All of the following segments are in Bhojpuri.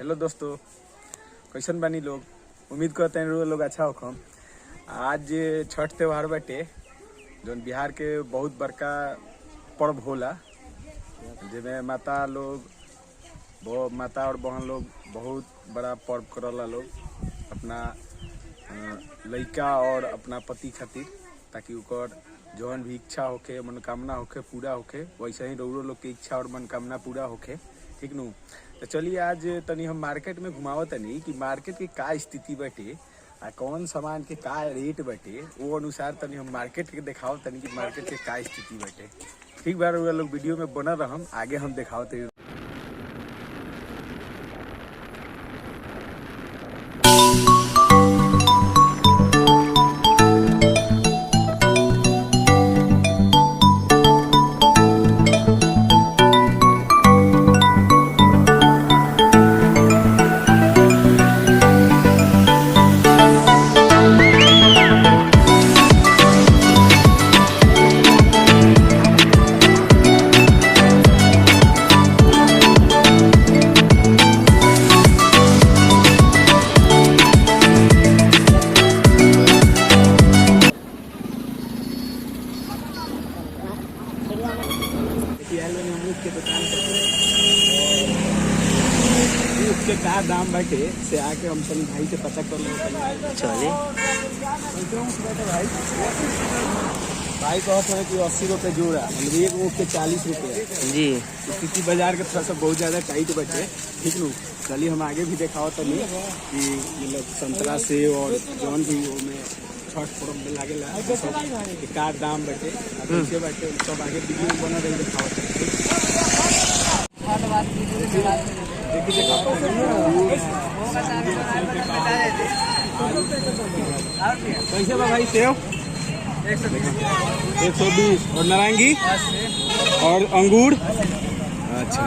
हेलो दोस्तों, कैसन बानी लोग। उम्मीद करते हैं लोग अच्छा होखम। आज छठ त्योहार बाटे जौन बिहार के बहुत बड़का पर्व होला, जिसमें माता और बहन लोग बहुत बड़ा पर्व करला लोग अपना लड़का और अपना पति खातिर, ताकि ओकर जौन भी इच्छा होके मनोकामना होके पूरा होके, वैसे ही रउरो लोग के इच्छा और मनोकामना पूरा होके। ठीक नु। तो चलिए आज तनी हम मार्केट में घुमावत तनी कि मार्केट की का स्थिति बाटे आ कौन सामान के का रेट बाटे, वो अनुसार तनी हम मार्केट के दिखाओ तनी कि मार्केट के का स्थिति बाटे। ठीक बार लोग वीडियो में बना रहम, आगे हम दिखाओ। उसके का दाम बाटे से आके हम सभी भाई से पता कर लो। चलिए भाई कहते हैं कि 80 रुपये जोड़ा, मतलब एक ऊँट के 40 रुपये जी। स्थिति बाजार के थोड़ा सा बहुत ज्यादा टाइट बचे। ठीक नु। चलिए हम आगे भी दिखाओ तनी कि मतलब संतरा से और जौन भी में छठ पर्व में लागेला का दाम बटे कैसे बटे, सब आगे वीडियो में बना रही दिखाओ। कैसे बा भाई सेव? 120 और नारंगी और अंगूर। अच्छा,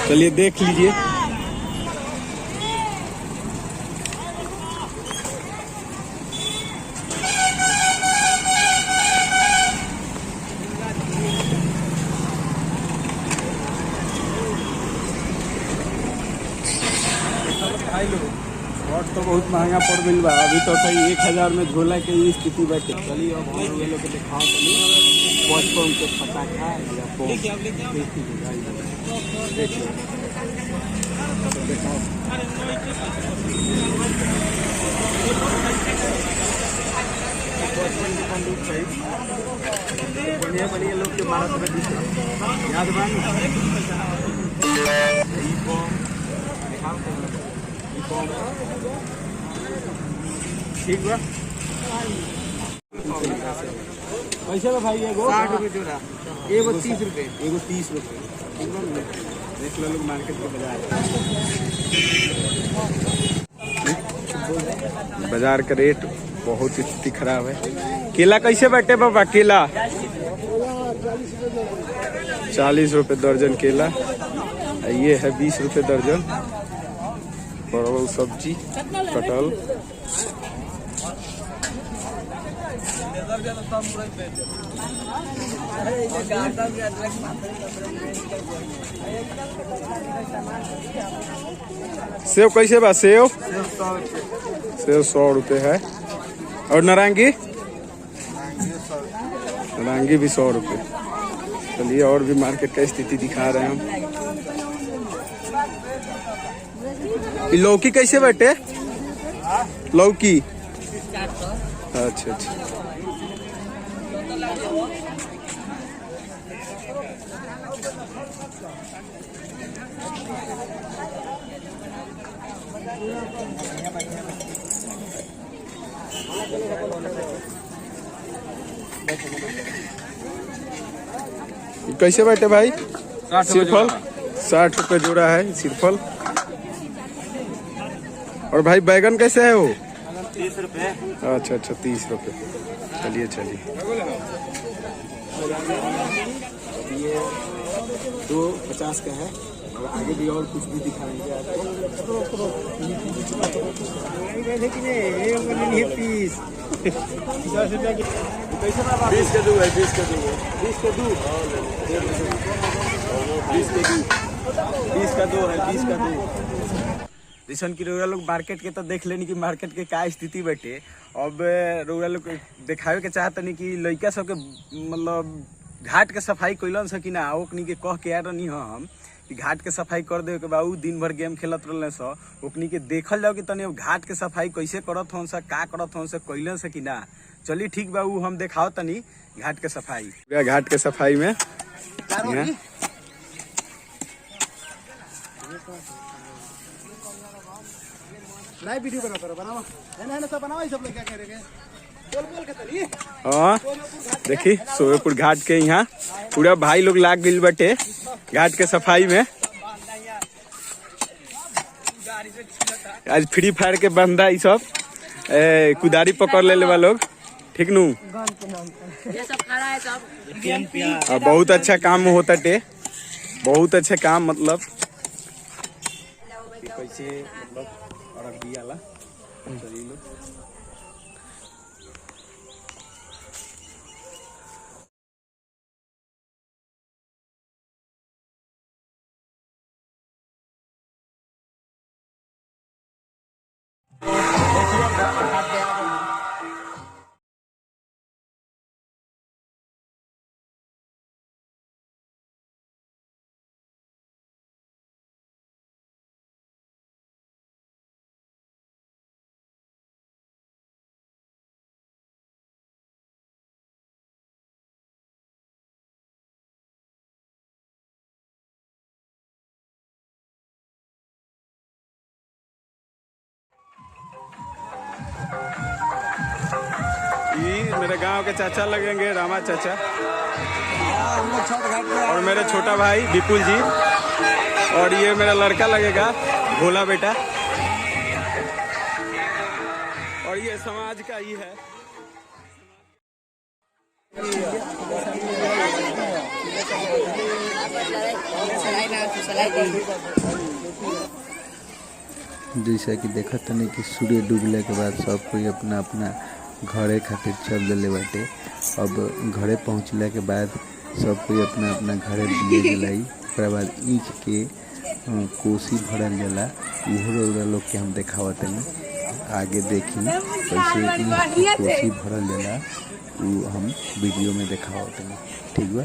चलिए देख लीजिए। भाई लोग और तो बहुत महंगा पड़ गई बा, अभी तो 1000 में झोला के स्थिति बाटे। चलिए अब ये लोग दिखाओ तनी 55 के पटाखा या बढ़िया लोग के 12 रुपये याद बा। ठीक बा। कैसे बा भाई? एगो 60 रुपये जोड़ा, एगो 30 रुपये, एगो 30 रुपये। ठीक बा। देख लो लोग मार्केट के बाजार का रेट बहुत स्थिति खराब है। केला कैसे बैठे बाबा? केला 40 रुपये दर्जन केला, ये है 20 रुपये दर्जन। परवल सब्जी, कटहल। सेव कैसे बा? सेव 100 रुपये है। और नारंगी? नारंगी भी 100 रुपये। चलिए और भी मार्केट का स्थिति दिखा रहे हैं हम। लौकी कैसे बैठे? लौकी अच्छा। कैसे बैठे भाई? सिरफल 60 रुपये जोड़ा है सिरफल। और भाई बैगन कैसे है वो? 30 रुपये। अच्छा 30 रुपये। चलिए ये 250 का है और आगे भी और कुछ भी दिखाएंगे आपको। 10 रुपये की 20 का दो है, 20 का दो, 20 का दो, 20 का दो है, 20 का दो। जैसन कि रउरा लोग मार्केट के तो देख लेनी कि मार्केट के का स्थिति बाटे। अब रउरा लोग देखावे के चाहतनी कि लइका सबके मतलब घाट के सफाई कइलन से कि ना, ओकनी के कह के आ रहनी हम कि घाट के सफाई कर दे के बाबू, दिन भर गेम खेलत रहले स, ओकनी के देखल जाओ कि तनी घाट के सफाई कैसे करत हन स, का करत हन स, कइलन से कि ना। चलिए ठीक बाबू, हम देखाओ तनी घाट के सफाई। पूरा घाट के सफाई में लाइव वीडियो बनाता रहो, बनावा है सब बनावा, सब लोग क्या कह रहे हैं बोल के तनी। हाँ देखी सोवेपुर घाट के यहाँ पूरा भाई लोग लाग गइल बाटे घाट के सफाई में। आज फ्री फायर के बंदा ई सब कुदारी पकड़ ले लेवा लोग, ठीक नू। बहुत अच्छा काम होता टे, बहुत अच्छा काम, मतलब कैसे मतलब अरब दियाला चलिए लोग। ये मेरे गांव के चाचा लगेंगे, रामा चाचा, और मेरे छोटा भाई विपुल जी, और ये मेरा लड़का लगेगा भोला बेटा, और ये समाज का ही है। जैसा कि देखा तनी कि सूर्य डूबले के बाद सब कोई अपना अपना घरे खातिर चल दिले बाटे। अब घरे पहुँचला के बाद सब कोई अपना अपना घरे दिए जलाई, ओकरा बाद ईख के कोसी भरल जाला, उहरा लोग के हम देखावत तनी। आगे देखी कैसे ईख के कोसी भरल जाला, वो हम वीडियो में देखावत तनी, ठीक बा।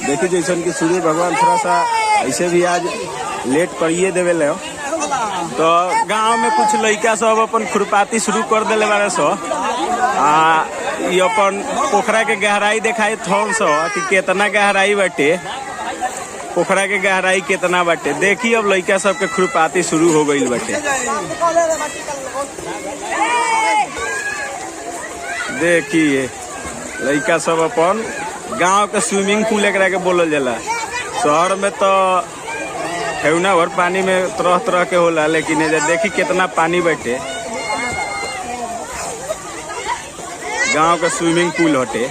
देखिए जैसन कि सूर्य भगवान थोड़ा सा ऐसे भी आज लेट करिए देवे ले, तो गांव में कुछ लड़का सब अपन खुरपाती शुरू कर देले बारे सो। ये अपन पोखरा के गहराई दिखाई थोन सो कि कितना गहराई बाटे, पोखरा के गहराई कितना बाटे। देखिए अब लड़का सब के खुरपाती शुरू हो गई बाटे। देखिए लड़का सब अपन गांव के स्विमिंग पूल एकरा के बोलल जाला। शहर में तो ठेहुना भर पानी में तरह तरह के होला, लेकिन देखी कितना पानी बैठे। गांव का स्विमिंग पूल हटे।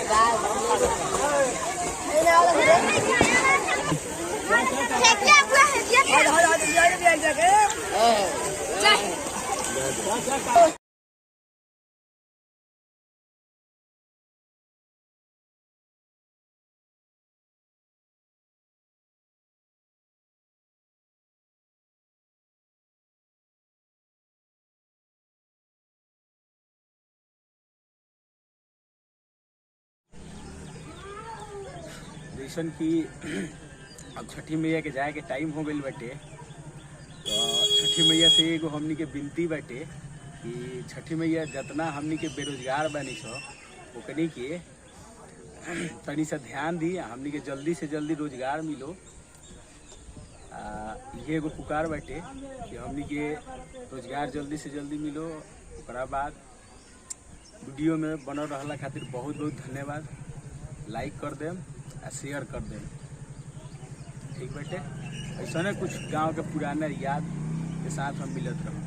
जैसन कि अब छठी मैया के जाए के टाइम हो गई बाटे, तो छठी मैया से एगो हमनी के विनती बाटे कि छठी मैया जितना हमनी के बेरोजगार बानी सो ओकनी के तनी सा ध्यान दी, हमनी के जल्दी से जल्दी रोजगार मिलो। ये एगो पुकार बाटे कि हमनी के रोजगार जल्दी से जल्दी मिलो। ओकरा बाद वीडियो में बनल रहला खातिर बहुत बहुत धन्यवाद। लाइक कर देम आ शेयर कर देम, ठीक बाटे। ऐसा कुछ गांव के पुराना याद के साथ हम मिलत रहो।